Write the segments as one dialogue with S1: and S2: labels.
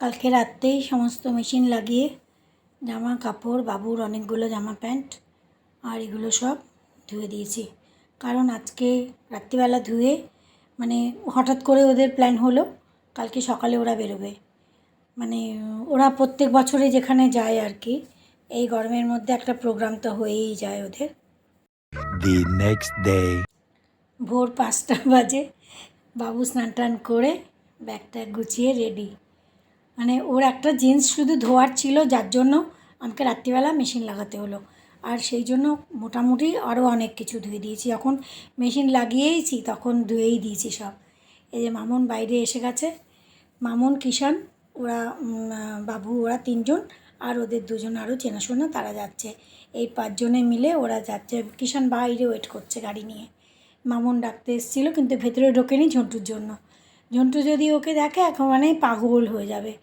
S1: কালকে রাত্রেই সমস্ত মেশিন লাগিয়ে জামা কাপড়, বাবুর অনেকগুলো জামা প্যান্ট আর এগুলো সব ধুয়ে দিয়েছি। কারণ আজকে রাত্রিবেলা ধুয়ে মানে হঠাৎ করে ওদের প্ল্যান হলো কালকে সকালে ওরা বেরোবে। মানে ওরা প্রত্যেক বছরে যেখানে যায় আর কি, এই গরমের মধ্যে একটা প্রোগ্রাম তো হয়েই যায় ওদের।
S2: The next day.
S1: ভোর 5টা বাজে, বাবু স্নান টান করে ব্যাগ ট্যাগ গুছিয়ে রেডি। মানে ওর একটা জিন্স শুধু ধোয়ার ছিল, যার জন্য আমাকে রাত্রিবেলা মেশিন লাগাতে হলো। আর সেই জন্য মোটামুটি আরও অনেক কিছু ধুয়ে দিয়েছি। যখন মেশিন লাগিয়েইছি তখন ধুয়েই দিয়েছি সব। এই যে মামুন বাইরে এসে গেছে, মামুন কিষান ওরা বাবু ওরা 3জন আর ওদের 2জন আরও চেনাশোনা, তারা যাচ্ছে। এই 5 জনে মিলে ওরা যাচ্ছে। কিষান বাইরে ওয়েট করছে গাড়ি নিয়ে। মামুন ডাকতে এসেছিলো কিন্তু ভেতরে ঢোকেনি ঝন্টুর জন্য। ঝন্টু যদি ওকে দেখে এখন মানে পাগল হয়ে যাবে।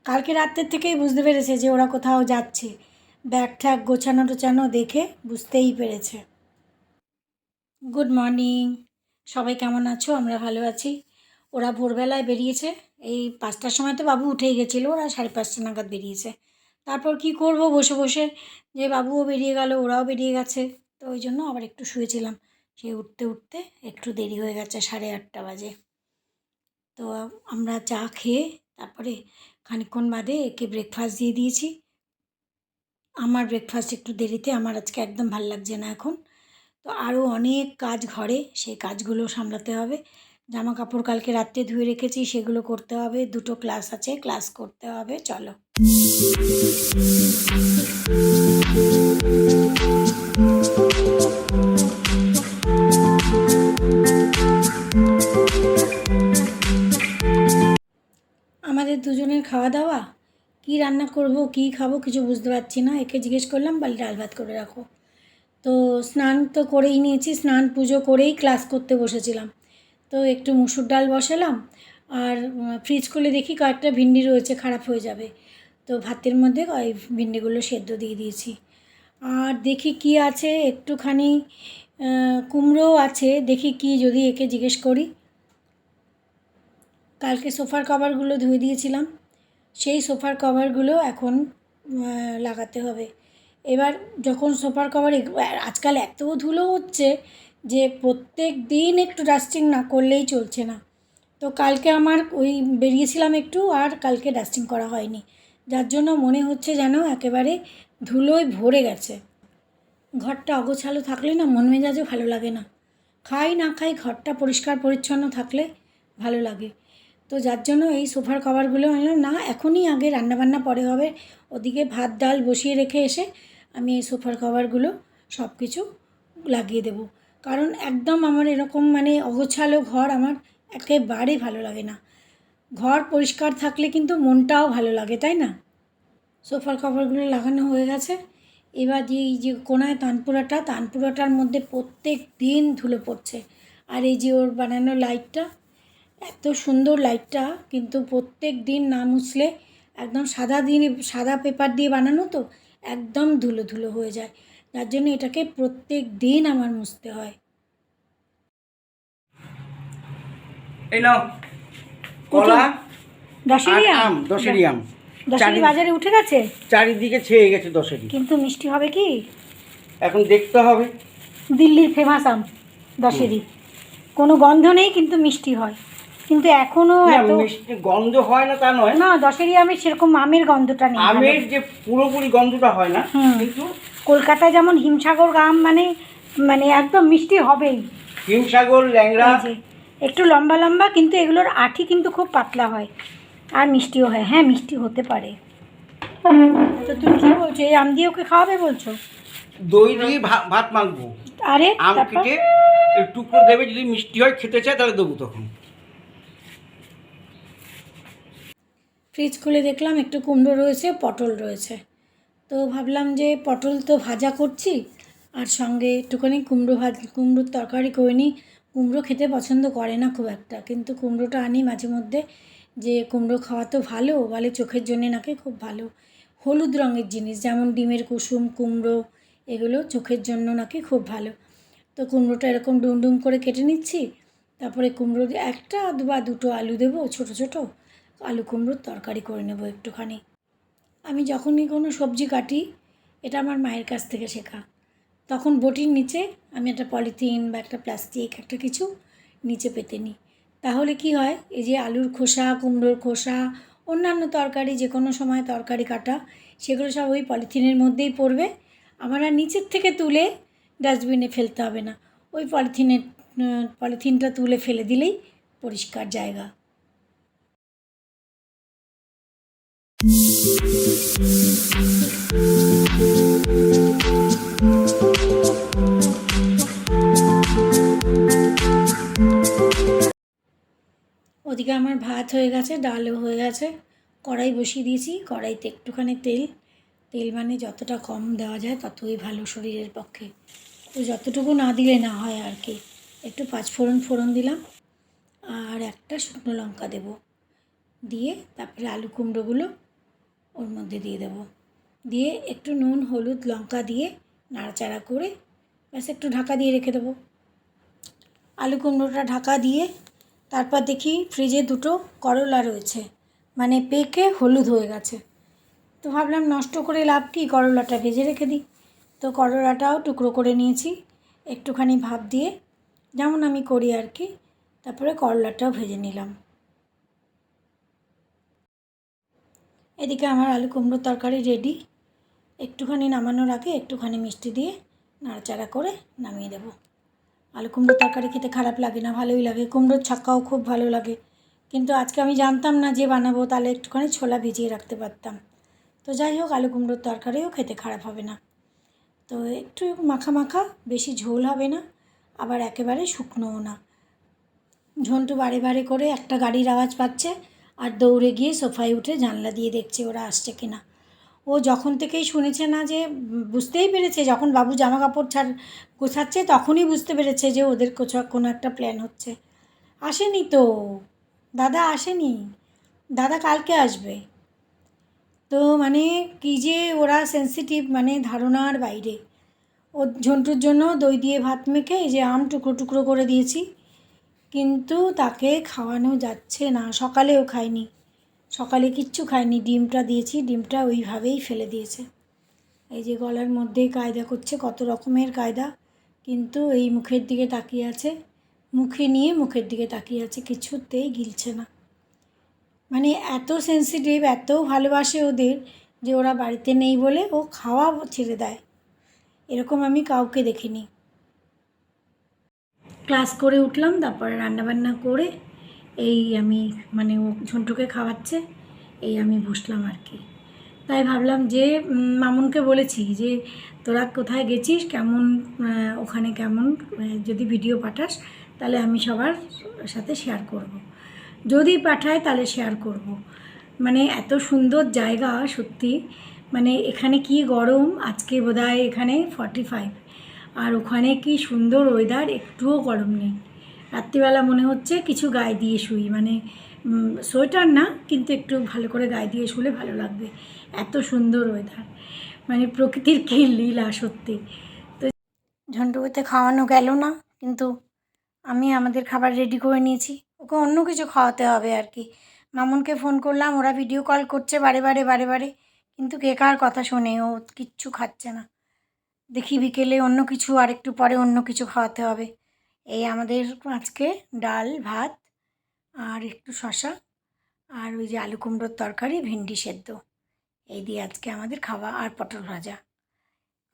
S1: কালকে রাত্রের থেকেই বুঝতে পেরেছে যে ওরা কোথাও যাচ্ছে। ব্যাগ ঠ্যাগ গোছানো টোছানো দেখে বুঝতেই পেরেছে। গুড মর্নিং, সবাই কেমন আছো? আমরা ভালো আছি। ওরা ভোরবেলায় বেরিয়েছে, এই 5টার সময় তো বাবু উঠেই গেছিলো, ওরা 5:30 নাগাদ বেরিয়েছে। তারপর কি করব বসে বসে, যে বাবুও বেরিয়ে গেল ওরাও বেরিয়ে গেছে, তো ওই জন্য আবার একটু শুয়েছিলাম। সে উঠতে উঠতে একটু দেরি হয়ে গেছে, 8:30 বাজে। তো আমরা চা খেয়ে তারপরে খানিকক্ষণ বাদে একে ব্রেকফাস্ট দিয়ে দিয়েছি। আমার ব্রেকফাস্ট একটু দেরিতে, আমার আজকে একদম ভাল লাগছে না এখন। তো আরও অনেক কাজ ঘরে, সেই কাজগুলো সামলাতে হবে। জামা কাপড় কালকে রাত্রে ধুয়ে রেখেছি, সেগুলো করতে হবে। 2টো ক্লাস আছে, ক্লাস করতে হবে। চলো। আমাদের 2জনের খাওয়া দাওয়া, কী রান্না করব কী খাবো কিছু বুঝতে পারছি না। একে জিজ্ঞেস করলাম বলে ডাল ভাত করে রাখো। তো স্নান তো করেই নিয়েছি, স্নান পুজো করেই ক্লাস করতে বসেছিলাম। তো একটু মুসুর ডাল বসালাম আর ফ্রিজ খুলে দেখি কয়েকটা ভিন্ডি রয়েছে, খারাপ হয়ে যাবে। তো ভাতের মধ্যে ওই ভিন্ডিগুলো সেদ্ধ দিয়ে দিয়েছি। আর দেখি কি আছে, একটুখানি কুমড়ো আছে, দেখি কি যদি একে জিজ্ঞেস করি। কালকে সোফার কভারগুলো ধুয়ে দিয়েছিলাম, সেই সোফার কভারগুলো এখন লাগাতে হবে। এবার যখন সোফার কভার আজকাল এত ধুলো হচ্ছে যে প্রত্যেক দিন একটু ডাস্টিং না করলেই চলছে না। তো কালকে আমার ওই বেরিয়েছিলাম একটু, আর কালকে ডাস্টিং করা হয়নি, যার জন্য মনে হচ্ছে যেন একেবারে ধুলোয় ভরে গেছে। ঘরটা অগোছালো থাকলে না মন মেজাজও ভালো লাগে না। খাই না খাই ঘরটা পরিষ্কার পরিচ্ছন্ন থাকলে ভালো লাগে। তো যার জন্য এই সোফার কভারগুলো আনলাম না, এখনই আগে রান্নাবান্না পরে হবে। ওদিকে ভাত ডাল বসিয়ে রেখে এসে আমি এই সোফার কভারগুলো সব কিছু লাগিয়ে দেব। কারণ একদম আমার এরকম মানে অগোছালো ঘর আমার একেবারে ভালো লাগে না। ঘর পরিষ্কার থাকলে কিন্তু মনটাও ভালো লাগে, তাই না? সোফার কভারগুলো লাগানো হয়ে গেছে। এবার এই যে কোনায় তানপুরাটার মধ্যে প্রত্যেক দিন ধুলো পড়ছে। আর এই যে ওর বানানো লাইটটা, এত সুন্দর লাইটটা, কিন্তু প্রত্যেক দিন না মুছলে একদম সাদা পেপার দিয়ে বানানো, তো একদম ধুলো ধুলো হয়ে যায়। যার জন্য এটাকে প্রত্যেক দিন আমার মুছতে হয়।
S3: এই নাও কলা
S1: দশেরই
S3: আর
S1: আম,
S3: আম, দশেরই আম।
S1: দশেরই বাজারে উঠে গেছে,
S3: চারিদিকে ছেয়ে গেছে দশেরই।
S1: কিন্তু মিষ্টি হবে কি?
S3: এখন দেখতে হবে।
S1: দিল্লির ফেমাস আম দশেরই, কোনো গন্ধ নেই কিন্তু মিষ্টি হয়। কিন্তু এখনও
S3: না,
S1: এত
S3: মিষ্টি গন্ধ হয় না তা নয়,
S1: না, দশেরই আমের সেরকম আমের গন্ধটা নেই।
S3: আমের যে পুরোপুরি গন্ধটা হয় না, কিন্তু
S1: কলকাতায় যেমন হিমসাগর আম মানে মানে একদম মিষ্টি হবেই।
S3: হিমসাগর, ল্যাংড়া
S1: এই যে একটু লম্বা লম্বা, কিন্তু এগুলোর আঠি কিন্তু খুব পাতলা হয় আর মিষ্টিও হয়। হ্যাঁ, মিষ্টি হতে পারে। তো তুমি কী বলছো, এই আম দিয়ে ওকে খাওয়াবে বলছো?
S3: দই দিয়ে ভাত মাখবো।
S1: আরে
S3: আম
S1: তারপর
S3: কেটে টুকরো দেবে, যদি মিষ্টি হয় খেতে চায় তাহলে দেবো তখন।
S1: ফ্রিজ খুলে দেখলাম একটু কুমড়ো রয়েছে, পটল রয়েছে। তো ভাবলাম যে পটল তো ভাজা করছি, আর সঙ্গে একটুখানি কুমড়োর তরকারি করে নিই। কুমড়ো খেতে পছন্দ করে না খুব একটা, কিন্তু কুমড়োটা আনি মাঝে মধ্যে, যে কুমড়ো খাওয়া তো ভালো, বলে চোখের জন্যে নাকি খুব ভালো। হলুদ রঙের জিনিস যেমন ডিমের কুসুম, কুমড়ো, এগুলো চোখের জন্য নাকি খুব ভালো। তো কুমড়োটা এরকম ডুম ডুম করে কেটে নিচ্ছি। তারপরে কুমড়ো একটা বা দুটো আলু দেবো ছোটো ছোটো, আলু কুমড়োর তরকারি করে নেব একটুখানি। আমি যখনই কোনো সবজি কাটি, এটা আমার মায়ের কাছ থেকে শেখা, তখন বটির নিচে আমি একটা পলিথিন বা একটা প্লাস্টিক একটা কিছু নিচে পেতে নিই। তাহলে কি হয়, এই যে আলুর খোসা, কুমড়োর খোসা, অন্যান্য তরকারি যে কোনো সময় তরকারি কাটা, সেগুলো সব ওই পলিথিনের মধ্যেই পড়বে। আমার আর নিচের থেকে তুলে ডাস্টবিনে ফেলতে হবে না। ওই পলিথিনটা তুলে ফেলে দিলেই পরিষ্কার জায়গা। ওদিকে আমার ভাত হয়ে গেছে, ডালও হয়ে গেছে, কড়াই বসিয়ে দিয়েছি। কড়াইতে একটুখানি তেল মানে যতটা কম দেওয়া যায় ততই ভালো শরীরের পক্ষে। তো যতটুকু না দিলে না হয় আর কি। একটু পাঁচফোড়ন দিলাম আর একটা শুকনো লঙ্কা দেব, দিয়ে তারপরে আলু কুমড়োগুলো ওর মধ্যে দিয়ে দেবো, দিয়ে একটু নুন হলুদ লঙ্কা দিয়ে নাড়াচাড়া করে ব্যাস একটু ঢাকা দিয়ে রেখে দেবো। আলু কুমড়োটা ঢাকা দিয়ে তারপর দেখি ফ্রিজে দুটো করলা রয়েছে, মানে পেকে হলুদ হয়ে গেছে। তো ভাবলাম নষ্ট করে লাভ কি, করলাটা ভেজে রেখে দিই। তো করলাটাও টুকরো করে নিয়েছি, একটুখানি ভাপ দিয়ে, যেমন আমি করি আর কি। তারপরে করলাটাও ভেজে নিলাম। এদিকে আমার আলু কুমড়োর তরকারি রেডি। একটুখানি নামানোর আগে একটুখানি মিষ্টি দিয়ে নাড়াচাড়া করে নামিয়ে দেবো। আলু কুমড়োর তরকারি খেতে খারাপ লাগে না, ভালোই লাগে। কুমড়োর ছক্কাও খুব ভালো লাগে, কিন্তু আজকে আমি জানতাম না যে বানাবো, তাহলে একটুখানি ছোলা ভিজিয়ে রাখতে পারতাম। তো যাই হোক, আলু কুমড়োর তরকারিও খেতে খারাপ হবে না। তো একটু মাখা মাখা, বেশি ঝোল হবে না, আবার একেবারে শুকনোও না। ঝন্টু বারে করে একটা গাড়ির আওয়াজ পাচ্ছে আর দৌড়ে গিয়ে সোফায় উঠে জানলা দিয়ে দেখছে ওরা আসছে কিনা। ও যখন থেকেই শুনেছে না, যে বুঝতেই পেরেছে, যখন বাবু জামা কাপড় গোছাচ্ছে তখনই বুঝতে পেরেছে যে ওদের কোনো একটা প্ল্যান হচ্ছে। আসেনি তো, দাদা আসেনি, দাদা কালকে আসবে। তো মানে কী যে ওরা সেন্সিটিভ, মানে ধারণার বাইরে। ও ঝন্টুর জন্য দই দিয়ে ভাত মেখে এই যে আম টুকরো করে দিয়েছি, কিন্তু তাকে খাওয়ানো যাচ্ছে না। সকালেও খায়নি, সকালে কিচ্ছু খায়নি। ডিমটা দিয়েছি, ডিমটা ওইভাবেই ফেলে দিয়েছে। এই যে গলার মধ্যেই কায়দা করছে, কত রকমের কায়দা, কিন্তু এই মুখের দিকে তাকিয়ে আছে, মুখে নিয়ে মুখের দিকে তাকিয়ে আছে, কিছুতেই গিলছে না। মানে এত সেন্সিটিভ, এত ভালোবাসে ওদের, যে ওরা বাড়িতে নেই বলে ও খাওয়া ছেড়ে দেয়। এরকম আমি কাউকে দেখিনি। ক্লাস করে উঠলাম, তারপরে রান্নাবান্না করে এই আমি মানে ও ঝন্টুকে খাওয়াচ্ছে, এই আমি বসলাম আর কি। তাই ভাবলাম যে মামুনকে বলেছি যে তোরা কোথায় গেছিস, কেমন ওখানে কেমন, যদি ভিডিও পাঠাস তাহলে আমি সবার সাথে শেয়ার করব। যদি পাঠায় তাহলে শেয়ার করব। মানে এত সুন্দর জায়গা সত্যি, মানে এখানে কি গরম, আজকে বোধহয় এখানে 45, আর ওখানে কি সুন্দর ওয়েদার, একটুও গরম নেই। রাত্রিবেলা মনে হচ্ছে কিছু গায়ে দিয়ে শুই, মানে সোয়েটার না, কিন্তু একটু ভালো করে গায়ে দিয়ে শুলে ভালো লাগবে, এত সুন্দর ওয়েদার। মানে প্রকৃতির কী লীলা সত্যি। তো ঝন্টুতে খাওয়ানো গেল না, কিন্তু আমি আমাদের খাবার রেডি করে নিয়েছি। ওকে অন্য কিছু খাওয়াতে হবে আর কি। মামুনকে ফোন করলাম, ওরা ভিডিও কল করছে বারে, কিন্তু কে কার কথা শোনে, ও কিচ্ছু খাচ্ছে না। দেখি বিকেলে অন্য কিছু, আর একটু পরে অন্য কিছু খাওয়াতে হবে। এই আমাদের আজকে ডাল ভাত আর একটু শশা আর ওই যে আলু কুমড়োর তরকারি, ভেন্ডি সেদ্ধ, এই দিয়ে আজকে আমাদের খাওয়া, আর পটল ভাজা,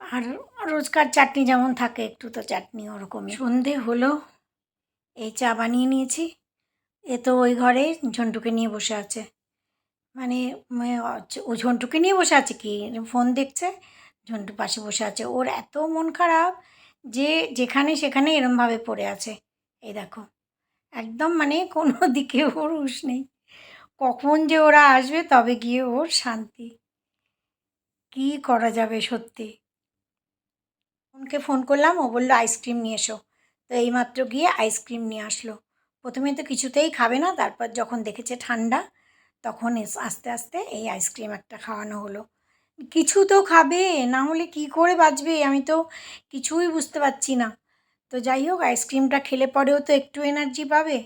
S1: আর রোজকার চাটনি যেমন থাকে, একটু তো চাটনি ওরকমই। সন্ধে হলো, এই চা বানিয়ে নিয়েছি। এ তো ওই ঘরে ঝন্টুকে নিয়ে বসে আছে, মানে ও ঝন্টুকে নিয়ে বসে আছে কি, ফোন দেখছে, ঝন্টু পাশে বসে আছে। ওর এত মন খারাপ যে যেখানে সেখানে এরমভাবে পড়ে আছে। এই দেখো, একদম মানে কোনো দিকে ওর হুঁশ নেই, কখন যে ওরা আসবে তবে গিয়ে ওর শান্তি। কী করা যাবে সত্যি। ওকে ফোন করলাম, ও বললো আইসক্রিম নিয়ে এসো। তো এইমাত্র গিয়ে আইসক্রিম নিয়ে আসলো। প্রথমে তো কিছুতেই খাবে না, তারপর যখন দেখেছে ঠান্ডা, তখন আস্তে আস্তে এই আইসক্রিম একটা খাওয়ানো হলো। কিছু তো খাবে, না হলে কী করে বাঁচবে, আমি তো কিছুই বুঝতে পারছি না। তো যাই হোক, আইসক্রিমটা খেলে পরেও তো একটু এনার্জি পাবে।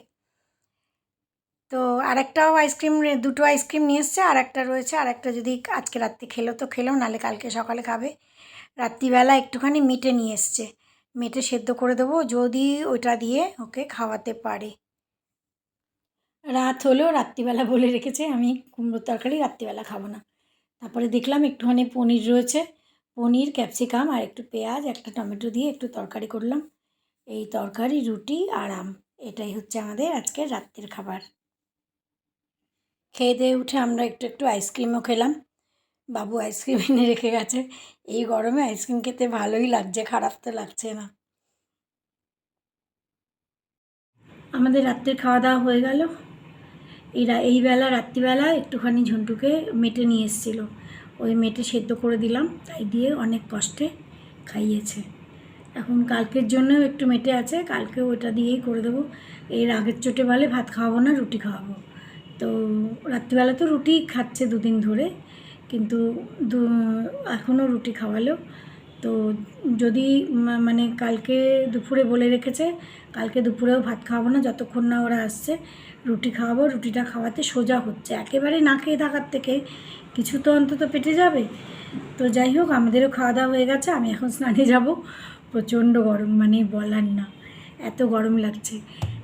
S1: তো আরেকটাও আইসক্রিম, দুটো আইসক্রিম নিয়ে এসছে, আর একটা রয়েছে, আর একটা যদি আজকে রাত্রে খেলো তো খেলো, নাহলে কালকে সকালে খাবে। রাত্রিবেলা একটুখানি মেটে নিয়ে এসছে, মেটে সেদ্ধ করে দেবো যদি ওইটা দিয়ে ওকে খাওয়াতে পারে। রাত হলেও রাত্রিবেলা বলে রেখেছে আমি কুমড়োর তরকারি রাত্রিবেলা খাবো না। তারপরে দেখলাম একটুখানি পনির রয়েছে, পনির, ক্যাপসিকাম আর একটু পেঁয়াজ, একটা টমেটো দিয়ে একটু তরকারি করলাম। এই তরকারি, রুটি আর আম, এটাই হচ্ছে আমাদের আজকের রাত্রের খাবার। খেয়ে দিয়ে উঠে আমরা একটু আইসক্রিমও খেলাম। বাবু আইসক্রিম এনে রেখে গেছে। এই গরমে আইসক্রিম খেতে ভালোই লাগছে, খারাপ তো লাগছে না। আমাদের রাত্রের খাওয়া দাওয়া হয়ে গেল। এই বেলা রাত্রিবেলা একটুখানি ঝন্টুকে মেটে নিয়ে এসেছিলো, ওই মেটে সেদ্ধ করে দিলাম, তাই দিয়ে অনেক কষ্টে খাইয়েছে। এখন কালকের জন্যও একটু মেটে আছে, কালকে ওটা দিয়েই করে দেবো। এর আগের চোটে বলে ভাত খাওয়াবো না, রুটি খাওয়াবো। তো রাত্রিবেলা তো রুটি খাচ্ছে দুদিন ধরে, কিন্তু এখনও রুটি খাওয়ালো। তো যদি মানে কালকে দুপুরে বলে রেখেছে, কালকে দুপুরেও ভাত খাওয়াবো না যতক্ষণ না ওরা আসছে, রুটি খাওয়াবো। রুটিটা খাওয়াতে সোজা হচ্ছে, একেবারে না খেয়ে থাকার থেকে কিছু তো অন্তত পেটে যাবে। তো যাই হোক, আমাদেরও খাওয়া দাওয়া হয়ে গেছে, আমি এখন স্নানে যাব। প্রচণ্ড গরম, মানে বলার না, এত গরম লাগছে।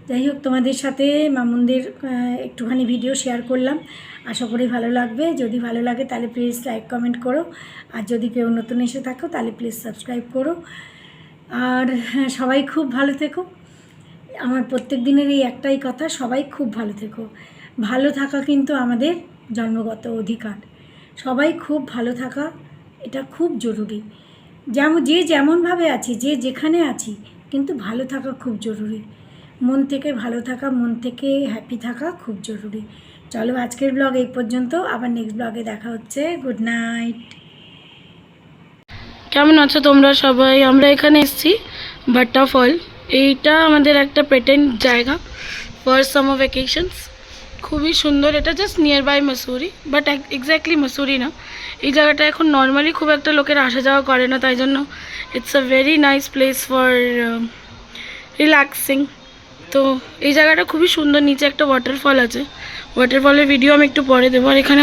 S1: যাই হোক, তোমাদের সাথে মামুনদের একটুখানি ভিডিও শেয়ার করলাম, আশা করি ভালো লাগবে। যদি ভালো লাগে তাহলে প্লিজ লাইক কমেন্ট করো, আর যদি কেউ নতুন এসে থাকো তাহলে প্লিজ সাবস্ক্রাইব করো। আর সবাই খুব ভালো থেকো। আমার প্রত্যেক দিনের এই একটাই কথা, সবাই খুব ভালো থেকো। ভালো থাকা কিন্তু আমাদের জন্মগত অধিকার। সবাই খুব ভালো থাকা, এটা খুব জরুরি। যে যেমনভাবে আছি, যে যেখানে আছি, কিন্তু ভালো থাকা খুব জরুরি। মন থেকে ভালো থাকা, মন থেকে হ্যাপি থাকা খুব জরুরি। চলো, আজকের ব্লগ এই পর্যন্ত, আবার নেক্সট ব্লগে দেখা হচ্ছে। Good night.
S4: কেমন আছো তোমরা সবাই? আমরা এখানে এসেছি ভাট্টাফল। এইটা আমাদের একটা প্রেটেন্ট জায়গা ফর সামার ভ্যাকেশনস। খুবই সুন্দর। এটা just near by Mussoorie, but exactly Mussoorie না। এই জায়গাটা এখন নর্মালি খুব একটা লোকের আসা যাওয়া করে না, তাই জন্য it's a very nice place for relaxing. তো এই জায়গাটা খুবই সুন্দর। নিচে একটা ওয়াটারফল আছে, ওয়াটারফলের ভিডিও আমি একটু পরে দেবো। আর এখানে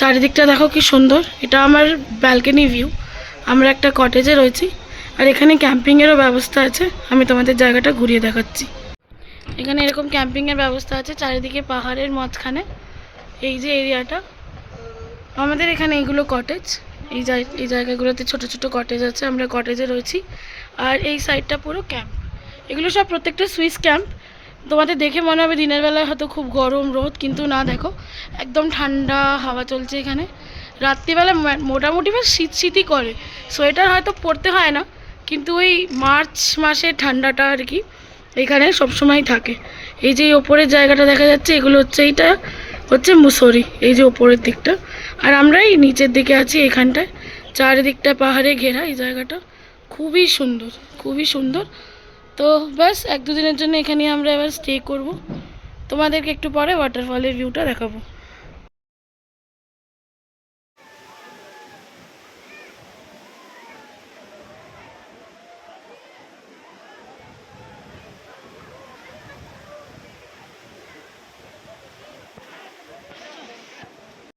S4: চারিদিকটা দেখো কি সুন্দর। এটা আমার ব্যালকনি ভিউ। আমরা একটা কটেজে রয়েছি, আর এখানে ক্যাম্পিংয়েরও ব্যবস্থা আছে। আমি তোমাদের জায়গাটা ঘুরিয়ে দেখাচ্ছি। এখানে এরকম ক্যাম্পিংয়ের ব্যবস্থা আছে চারিদিকে পাহাড়ের মাঝখানে। এই যে এরিয়াটা আমাদের, এখানে এইগুলো কটেজ। এই জায়গাগুলোতে ছোট ছোট কটেজ আছে, আমরা কটেজে রয়েছি। আর এই সাইডটা পুরো ক্যাম্প। এগুলো সব প্রত্যেকটা সুইস ক্যাম্প। তোমাদের দেখে মনে হবে দিনের বেলায় হয়তো খুব গরম রোদ, কিন্তু না, দেখো একদম ঠান্ডা হাওয়া চলছে এখানে। রাত্রিবেলা মোটামুটি বেশ শীতই করে, সোয়েটার হয়তো পরতে হয় না, কিন্তু ওই মার্চ মাসে ঠান্ডাটা আর কি এখানে সবসময় থাকে। এই যে ওপরের জায়গাটা দেখা যাচ্ছে, এগুলো হচ্ছে, এইটা হচ্ছে মুসৌরি, এই যে ওপরের দিকটা। আর আমরা এই নিচের দিকে আছি, এখানটায় চারিদিকটা পাহাড়ে ঘেরা। এই জায়গাটা খুবই সুন্দর, খুবই সুন্দর। তো ব্যাস 1-2 দিনের জন্য এখানে আমরা এবার স্টে করব। তোমাদেরকে একটু পরে ওয়াটারফলের ভিউটা দেখাবো।